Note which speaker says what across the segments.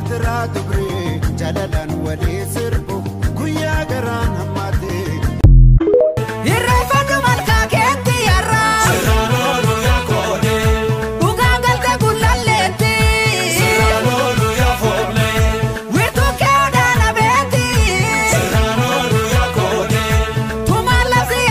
Speaker 1: درترا دبري جلالا ولي سربو قويا قران هماتي
Speaker 2: الرفاق مالكا كنتي يرى
Speaker 3: سرانولو يا كودي
Speaker 2: وقاقلت كل الليتي
Speaker 3: سرانولو يا فوبلي
Speaker 2: ويرتو كودانا بيتي
Speaker 3: سرانولو يا كودي
Speaker 2: توما لفزي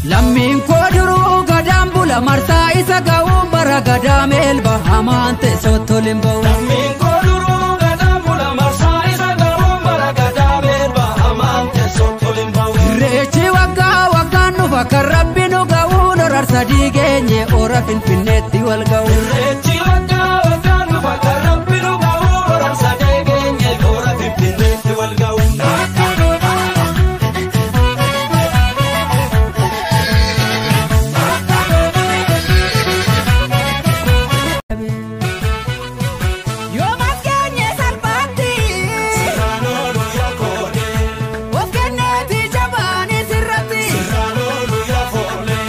Speaker 4: لمين كودرو قدام بولا مرسا إسا قوم برا قدام البهامان تسوتو لمبو
Speaker 3: لمين كودرو قدام بولا مرسا إسا قوم برا قدام البهامان تسوتو لمبو
Speaker 4: ريتي وقا وقا نفك ربي نقاون ورار صديقيني ورا فنفنتي والقو
Speaker 3: ريتي وقا وقا نفك ربي نقاون ورار صديقيني ورا فنفنتي والقو
Speaker 2: يوم أسكني سرباتي
Speaker 3: سرانولو يا كودي
Speaker 2: وفكنتي جباني سرتي
Speaker 3: سرانولو يا فوبلي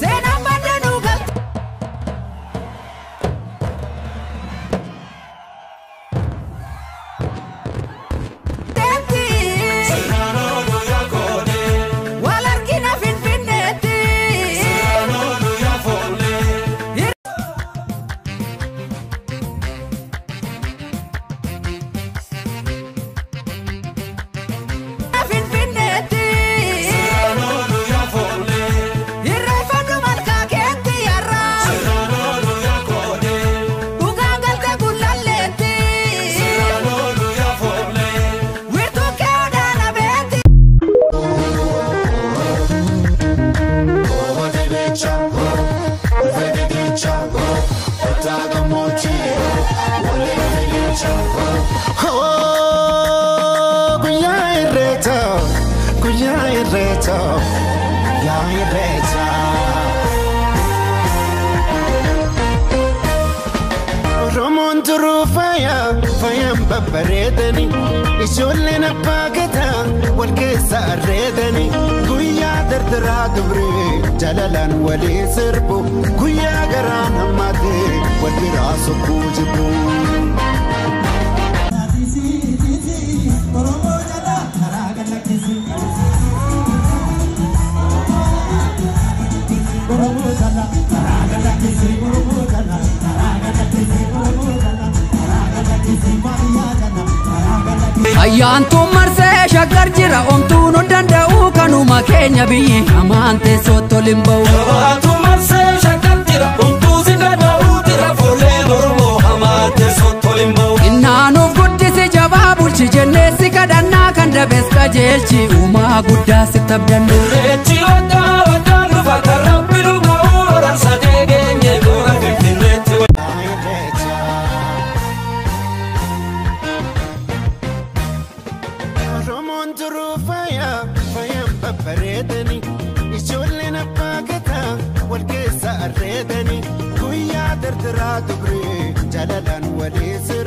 Speaker 2: سينا بدنو قلت تنتي
Speaker 3: سرانولو يا كودي
Speaker 2: والأركينا فنفنتي
Speaker 3: سرانولو يا فوبلي
Speaker 2: فنفنتي
Speaker 3: سرانولو يا فوبلي
Speaker 2: الرفاق مالكا كنتي يرى
Speaker 3: سرانولو يا كودي
Speaker 2: وقاقلت كل الليتي
Speaker 3: سرانولو يا فوبلي
Speaker 2: ويرتو كودانا بيتي
Speaker 1: Oh, guya irreta, guya irreta, guya irreta. Romon turu faya, faya babbaredani. Ijoollee nabbaqata, wal keessa arreedani. Guyyaa dardaraa dubree, jalalaan walii sirbu. Guyyaa garaan hammatee, wal biraa sokkuu jibbu.
Speaker 4: ayyaantu marsee shaggar jira omtuu nu danda'u kanuma keenya biyyi hamaan teessootti ol hin ba'u
Speaker 3: Jabaatu marsee shakkar jira homtuu si danda'u jira fuullee Oromoo hamaa teessootti ol hin ba'u.
Speaker 4: innaanuuf guddisi jabaa bulchi jenneessi kadhannaa kan dabees qajeelchi uumaa guddaa sitti abdannu
Speaker 3: Reechi waggaa waggaan dhufa kan rabbi nu ga'u waraan sadee geenye goora finfinneetti wal.
Speaker 1: Romon turu faya, faya babbaredani. Ijoollee nabbaqata, wal keessa arreedani. Guyyaa dardaraa dubree, jalalaan walii sirbu.